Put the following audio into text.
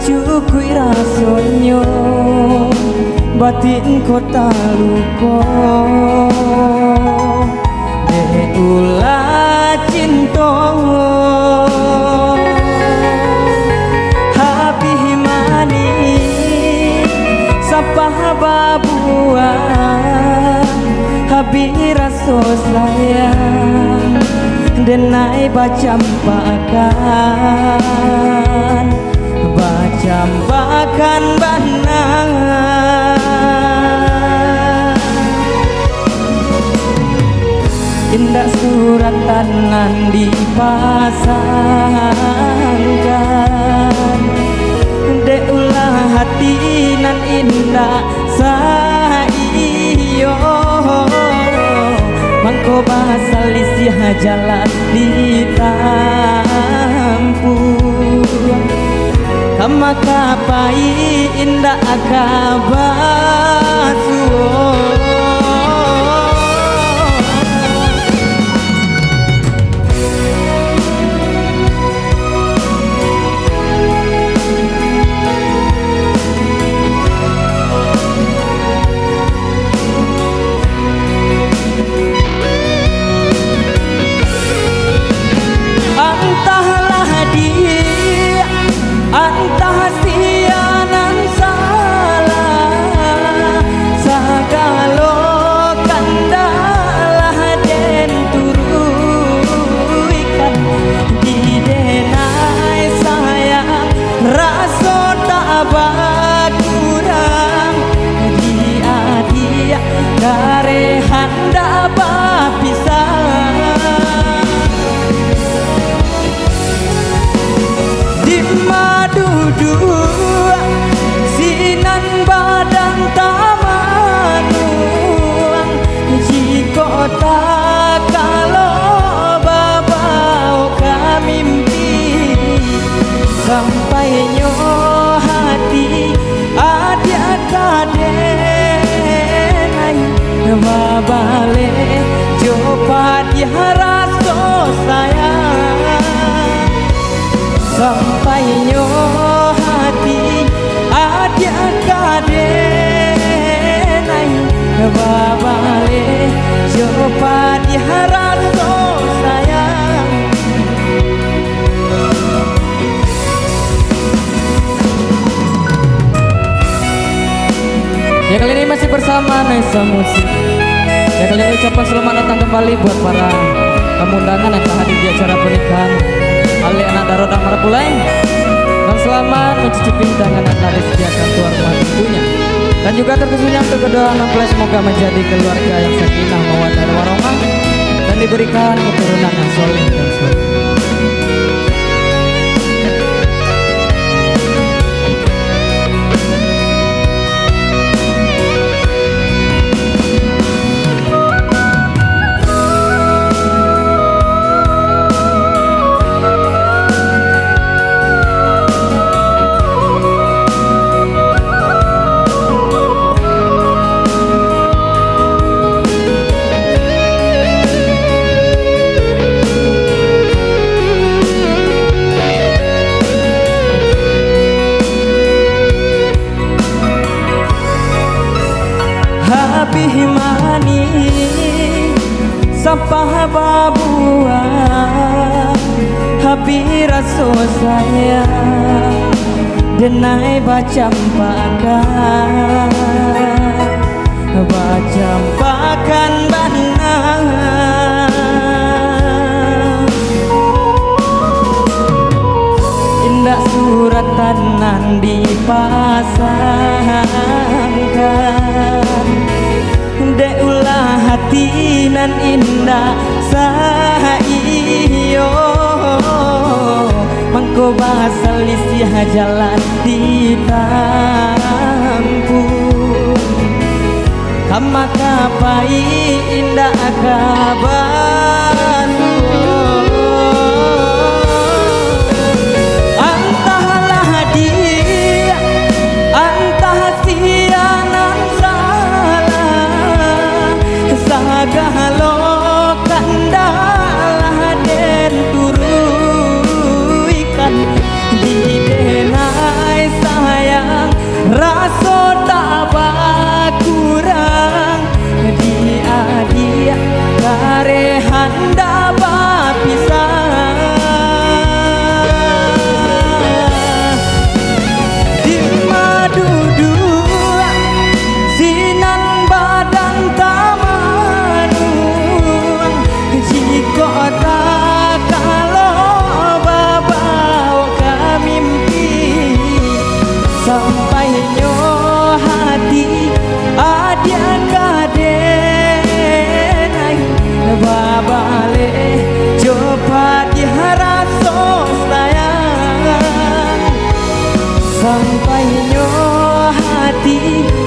cukui rasonyo batin kota luko de ulah cinta habi mani sapah babuan habi raso sayang denai bacampakan bacampakan banang indah suratan dipasangkan de ulah hati nan indah saiyo mangko basal lisih jalan ditampu kama kapai indah akabasuo antah sianan salah sagalo kandalah den turuikan di denai sayang raso tak bakurang dia dari handa bapisah duduk sinan badan tamanuang jika tak kalau babau kamimpi sampai nyo hati ada kadenai babale coba diharaso sayang sampai nyo hati ada kadenai babale coba diharaso sayang ya kali ini masih bersama Nesa Musik ya kali ini ucapan selamat datang kembali buat para tamu undangan yang telah hadir di acara pernikahan Ali anak Daroda Marapulai dan selamat mencicipi hidangan yang telah disediakan tuan rumah tentunya dan juga terkhususnya untuk kedua mempelai semoga menjadi keluarga yang sakinah mawaddah warahmah dan diberikan keturunan yang soleh dan soleh. Habis mani sapah babuan habis raso sayang denai bacampakan bacampakan banang indah suratan nan dipasangkan de ulah hati nan indah saiyo mangko basal lisih jalan ditampu kama kapai indah kabar antahlah dia antah sianan sagalo kandalah den turuikan di denai hati